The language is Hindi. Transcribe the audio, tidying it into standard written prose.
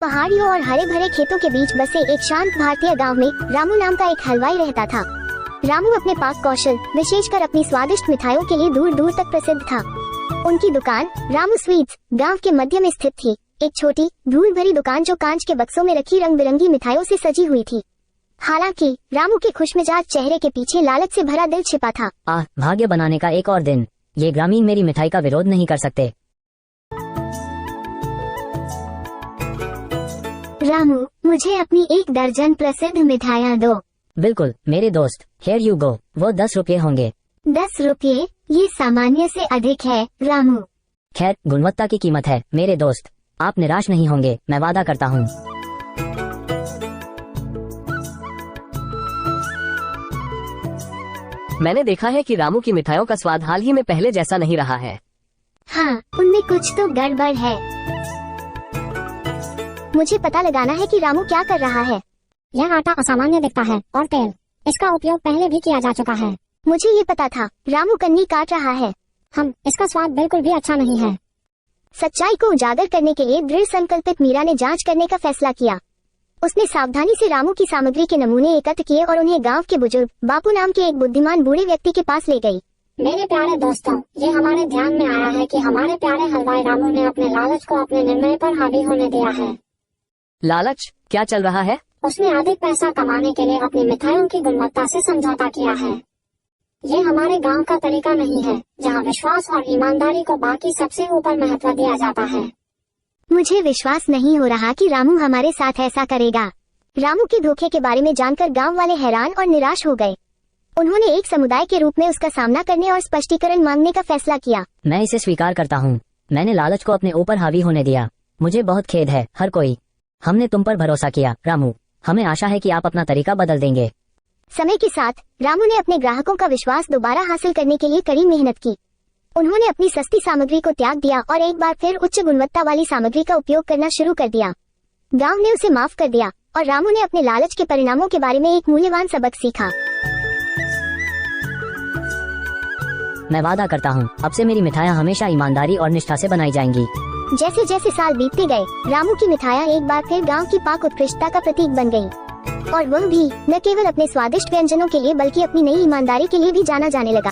पहाड़ियों और हरे भरे खेतों के बीच बसे एक शांत भारतीय गांव में रामू नाम का एक हलवाई रहता था। रामू अपने पाक कौशल, विशेषकर अपनी स्वादिष्ट मिठाइयों के लिए दूर दूर तक प्रसिद्ध था। उनकी दुकान रामू स्वीट्स गांव के मध्य में स्थित थी, एक छोटी धूल भरी दुकान जो कांच के बक्सों में रखी रंग बिरंगी मिठाइयों से सजी हुई थी। हालांकि रामू के खुशमिजाज चेहरे के पीछे लालच से भरा दिल छिपा था। भाग्य बनाने का एक और दिन। ये ग्रामीण मेरी मिठाई का विरोध नहीं कर सकते। रामू, मुझे अपनी 1 दर्जन प्रसिद्ध मिठाइयाँ दो। बिल्कुल मेरे दोस्त, हियर यू गो। वो 10 रुपये होंगे। 10 रुपये? ये सामान्य से अधिक है रामू। खैर, गुणवत्ता की कीमत है मेरे दोस्त। आप निराश नहीं होंगे, मैं वादा करता हूँ। मैंने देखा है कि रामू की मिठाइयों का स्वाद हाल ही में पहले जैसा नहीं रहा है। हाँ, उनमें कुछ तो गड़बड़ है। मुझे पता लगाना है कि रामू क्या कर रहा है। यह आटा असामान्य दिखता है और तेल, इसका उपयोग पहले भी किया जा चुका है। मुझे ये पता था। रामू कन्नी काट रहा है। इसका स्वाद बिल्कुल भी अच्छा नहीं है। सच्चाई को उजागर करने के लिए दृढ़ संकल्पित मीरा ने जांच करने का फैसला किया। उसने सावधानी से रामू की सामग्री के नमूने एकत्र किए और उन्हें गांव के बुजुर्ग बापू नाम के एक बुद्धिमान बूढ़े व्यक्ति के पास ले गई। मेरे प्यारे दोस्तों, ये हमारे ध्यान में आया है कि हमारे प्यारे हलवाई रामू ने अपने लालच को अपने निर्णय पर हावी होने दिया है। लालच? क्या चल रहा है? उसने अधिक पैसा कमाने के लिए अपनी मिठाइयों की गुणवत्ता से समझौता किया है। ये हमारे गांव का तरीका नहीं है, जहां विश्वास और ईमानदारी को बाकी सबसे ऊपर महत्व दिया जाता है। मुझे विश्वास नहीं हो रहा कि रामू हमारे साथ ऐसा करेगा। रामू के धोखे के बारे में जानकर गांव वाले हैरान और निराश हो गए। उन्होंने एक समुदाय के रूप में उसका सामना करने और स्पष्टीकरण मांगने का फैसला किया। मैं इसे स्वीकार करता हूँ। मैंने लालच को अपने ऊपर हावी होने दिया। मुझे बहुत खेद है हर कोई। हमने तुम पर भरोसा किया रामू। हमें आशा है कि आप अपना तरीका बदल देंगे। समय के साथ रामू ने अपने ग्राहकों का विश्वास दोबारा हासिल करने के लिए कड़ी मेहनत की। उन्होंने अपनी सस्ती सामग्री को त्याग दिया और एक बार फिर उच्च गुणवत्ता वाली सामग्री का उपयोग करना शुरू कर दिया। गांव ने उसे माफ कर दिया और रामू ने अपने लालच के परिणामों के बारे में एक मूल्यवान सबक सीखा। मैं वादा करता हूँ, अब से मेरी मिठाइयाँ हमेशा ईमानदारी और निष्ठा से बनाई जाएंगी। जैसे जैसे साल बीतते गए, रामू की मिठाइयाँ एक बार फिर गांव की पाक उत्कृष्टता का प्रतीक बन गईं। और वह भी न केवल अपने स्वादिष्ट व्यंजनों के लिए बल्कि अपनी नई ईमानदारी के लिए भी जाना जाने लगा।